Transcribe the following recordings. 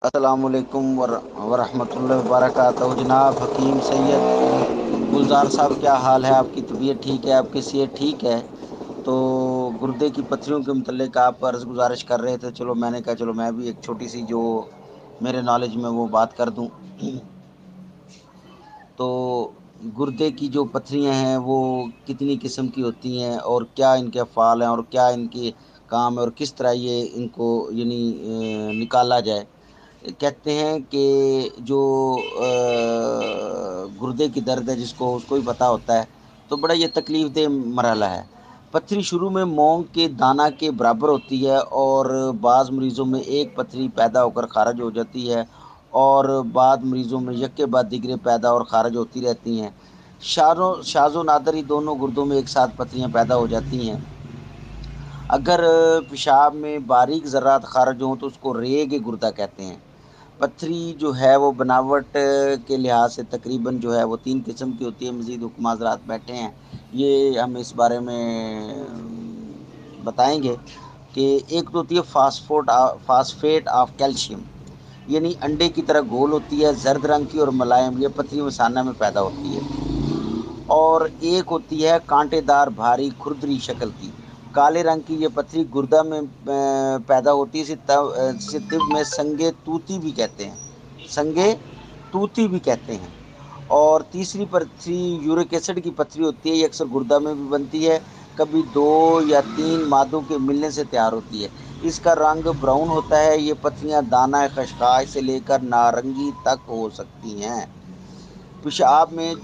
अस्सलामुअलैकुम वरहमतुल्लाहि वबरकातुहू। जनाब हकीम सैयद गुलजार साहब, क्या हाल है? आपकी तबीयत ठीक है? आपकी सेहत ठीक है? तो गुर्दे की पथरियों के मतलब आप अर्ज़ गुजारिश कर रहे थे। चलो मैंने कहा चलो मैं भी एक छोटी सी जो मेरे नॉलेज में वो बात कर दूं। तो गुर्दे की जो पथरियां हैं वो कितनी किस्म की होती हैं और क्या इनके अफ़ाल हैं और क्या इनके काम है और किस तरह ये इनको यानी निकाला जाए। कहते हैं कि जो गुर्दे की दर्द है जिसको उसको ही पता होता है। तो बड़ा ये तकलीफ़ दह मरहला है। पथरी शुरू में मूंग के दाना के बराबर होती है और बाज़ मरीज़ों में एक पथरी पैदा होकर खारिज हो जाती है और बाद मरीज़ों में यक्के बाद दिगरे पैदा और खारिज होती रहती हैं। शाज़ो नादरी दोनों गुर्दों में एक साथ पथरियाँ पैदा हो जाती हैं। अगर पेशाब में बारीक ज़र्रात खारिज हों तो उसको रेग गुर्दा कहते हैं। पथरी जो है वो बनावट के लिहाज से तकरीबन जो है वो 3 किस्म की होती है। मज़ीद हुक्म हज़रात बैठे हैं, ये हम इस बारे में बताएँगे कि एक तो होती है फ़ॉस्फ़ेट ऑफ कैल्शियम, यानी अंडे की तरह गोल होती है, ज़र्द रंग की और मुलायम, ये पथरी मसाना में पैदा होती है। और एक होती है कांटेदार भारी खुरदरी शक्ल की, काले रंग की ये पथरी गुर्दा में पैदा होती है। इसे तिब में संगे तूती भी कहते हैं, संगे तूती भी कहते हैं। और तीसरी पथरी यूरिक एसिड की पथरी होती है, ये अक्सर गुर्दा में भी बनती है, कभी 2 या 3 मादों के मिलने से तैयार होती है। इसका रंग ब्राउन होता है। ये पथरियाँ दाना खशखाश से लेकर नारंगी तक हो सकती हैं। पेशाब में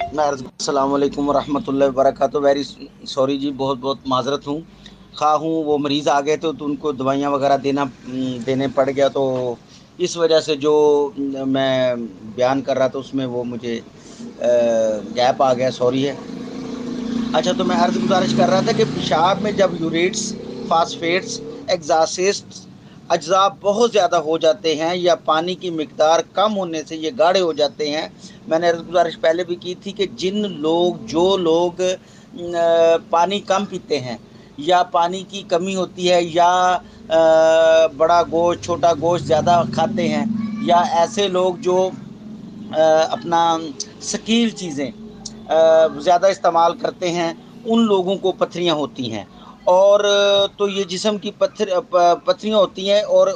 अस्सलाम वालेकुम वरहमतुल्लाहि वबरकातुहू। वेरी सॉरी जी, बहुत बहुत माजरत हूँ। खा हूँ वो मरीज़ आ गए थे तो उनको दवाइयाँ वगैरह देने पड़ गया, तो इस वजह से जो मैं बयान कर रहा था उसमें वो मुझे गैप आ गया, सॉरी है। अच्छा, तो मैं अर्ज़ गुजारिश कर रहा था कि पेशाब में जब यूरेट्स, फास्फेट्स, एग्जासिस्ट्स अज्जा बहुत ज़्यादा हो जाते हैं या पानी की मिकदार कम होने से ये गाढ़े हो जाते हैं। मैंने अर्ज़ गुजारिश पहले भी की थी कि जो लोग पानी कम पीते हैं या पानी की कमी होती है या बड़ा गोश्त छोटा गोश्त ज़्यादा खाते हैं या ऐसे लोग जो अपना शकील चीज़ें ज़्यादा इस्तेमाल करते हैं, उन लोगों को पथरियाँ होती हैं। और तो ये जिस्म की पथरियाँ होती हैं और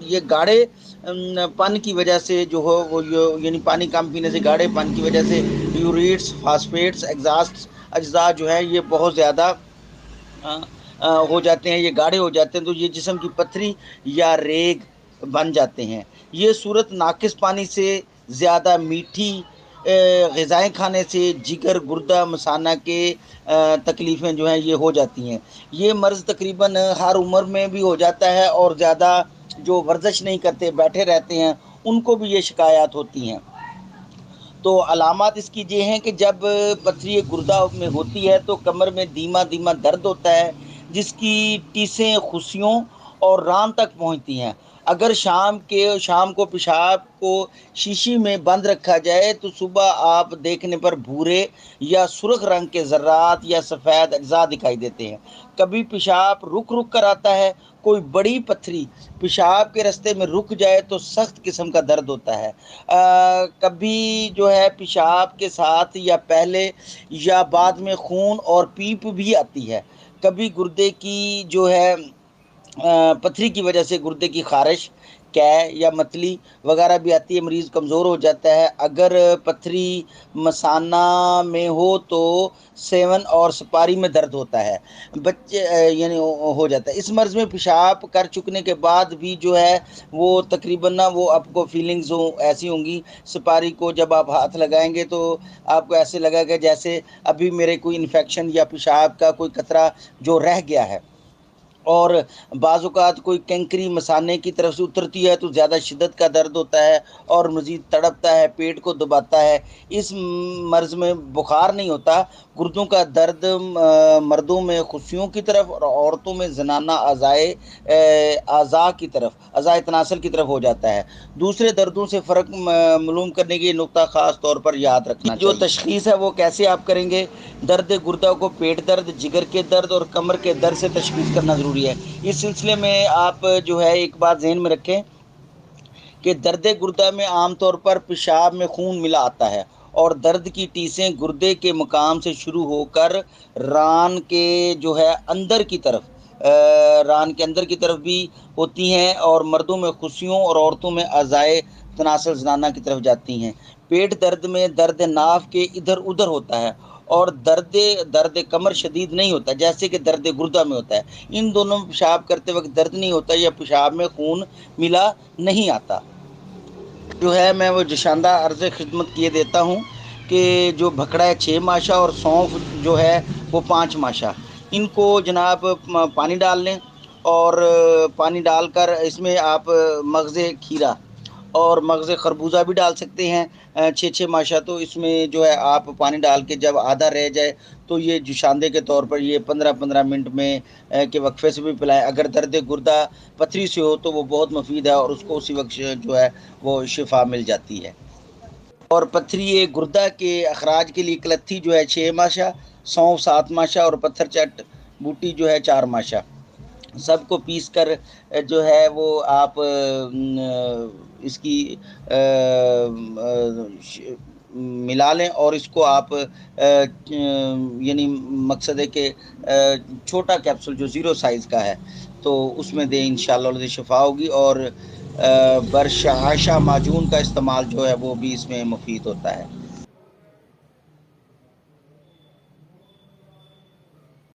ये गाढ़े पन की वजह से जो हो वो यानी पानी कम पीने से गाढ़ेपन की वजह से यूरेट्स, फास्फेट्स, एग्जास्ट अज्जा जो है ये बहुत ज़्यादा हो जाते हैं, ये गाढ़े हो जाते हैं, तो ये जिस्म की पथरी या रेग बन जाते हैं। ये सूरत नाकिस पानी से, ज़्यादा मीठी ग़िज़ाएँ खाने से, जिगर, गुर्दा, मसाना के तकलीफ़ें जो हैं ये हो जाती हैं। ये मर्ज़ तकरीबन हर उम्र में भी हो जाता है और ज़्यादा जो वर्जिश नहीं करते, बैठे रहते हैं, उनको भी ये शिकायत होती हैं। तो अलामात इसकी ये हैं कि जब पथरी गुर्दा में होती है तो कमर में धीमा-धीमा दर्द होता है, जिसकी टीसें खुशियों और रान तक पहुँचती हैं। अगर शाम को पेशाब को शीशी में बंद रखा जाए तो सुबह आप देखने पर भूरे या सुर्ख रंग के ज़र्रात या सफ़ेद अज्जा दिखाई देते हैं। कभी पेशाब रुक-रुक कर आता है, कोई बड़ी पथरी पेशाब के रास्ते में रुक जाए तो सख्त किस्म का दर्द होता है। कभी जो है पेशाब के साथ या पहले या बाद में खून और पीप भी आती है। कभी गुर्दे की जो है पथरी की वजह से गुर्दे की ख़ारिश, कै या मतली वगैरह भी आती है, मरीज़ कमज़ोर हो जाता है। अगर पथरी मसाना में हो तो सेवन और सुपारी में दर्द होता है, बच्चे यानी हो जाता है। इस मर्ज़ में पेशाब कर चुकने के बाद भी जो है वो तकरीबन ना वो आपको फीलिंग्स ऐसी होंगी, सुपारी को जब आप हाथ लगाएँगे तो आपको ऐसे लगेगा जैसे अभी मेरे कोई इन्फेक्शन या पेशाब का कोई कतरा जो रह गया है। और बाज़ औक़ात कोई कैंकरी मसाने की तरफ से उतरती है तो ज़्यादा शिद्दत का दर्द होता है और मज़ीद तड़पता है, पेट को दबाता है। इस मर्ज़ में बुखार नहीं होता। गुर्दों का दर्द मर्दों में खुशियों की तरफ और औरतों में ज़नाना अज़ाए तनासल की तरफ हो जाता है। दूसरे दर्दों से फ़र्क मालूम करने के लिए नुक्ता ख़ास तौर पर याद रखना चाहिए। जो तशख़ीस है वो कैसे आप करेंगे? दर्द गुर्दा को पेट दर्द, जिगर के दर्द और कमर के दर्द से तशख़ीस करना ज़रूरी ضروری ہے۔ اس سلسلے میں آپ جو ہے ایک بات ذہن میں رکھیں کہ درد گردہ میں عام طور پر پیشاب میں خون ملا آتا ہے، اور درد کی ٹیسیں گردے کے مقام سے شروع ہو کر ران کے جو ہے اندر کی طرف ران کے اندر کی طرف بھی ہوتی ہیں، اور مردوں میں خصیوں اور عورتوں میں اعضائے تناسل زنانہ کی طرف جاتی ہیں۔ پیٹ درد میں درد ناف کے ادھر ادھر ہوتا ہے، اور درد کمر شدید نہیں ہوتا جیسے کہ درد گردہ میں ہوتا ہے۔ ان دونوں میں پیشاب کرتے وقت درد نہیں ہوتا یا پیشاب میں خون ملا نہیں آتا۔ جو ہے میں وہ جشاندہ عرض خدمت کیے دیتا ہوں کہ جو بھکڑا ہے 6 ماشا اور سونف جو ہے وہ 5 ماشا، ان کو جناب پانی ڈال لیں، اور پانی ڈال کر اس میں آپ مغز کھیرا اور مغز خربوزہ بھی ڈال سکتے ہیں 6 ماشا۔ تو اس میں جو ہے آپ پانی ڈال کے جب آدھا رہ جائے تو یہ جوشاندے کے طور پر یہ 15 منٹ میں کے وقفے سے بھی پلائیں۔ اگر درد گردہ پتھری سے ہو تو وہ بہت مفید ہے، اور اس کو اسی وقت جو ہے وہ شفا مل جاتی ہے۔ اور پتھری گردہ کے اخراج کے لیے کلتھی جو ہے 6 ماشا، سونف 7 ماشا اور پتھر چٹ بوٹی جو ہے 4 ماشا، سب کو پیس کر جو ہے وہ آپ اس کی ملا لیں، اور اس کو آپ یعنی مقصد ہے کہ چھوٹا کیپسول جو 0 سائز کا ہے تو اس میں دیں، انشاءاللہ شفا ہوگی۔ اور برش عائشہ معجون کا استعمال جو ہے وہ بھی اس میں مفید ہوتا ہے۔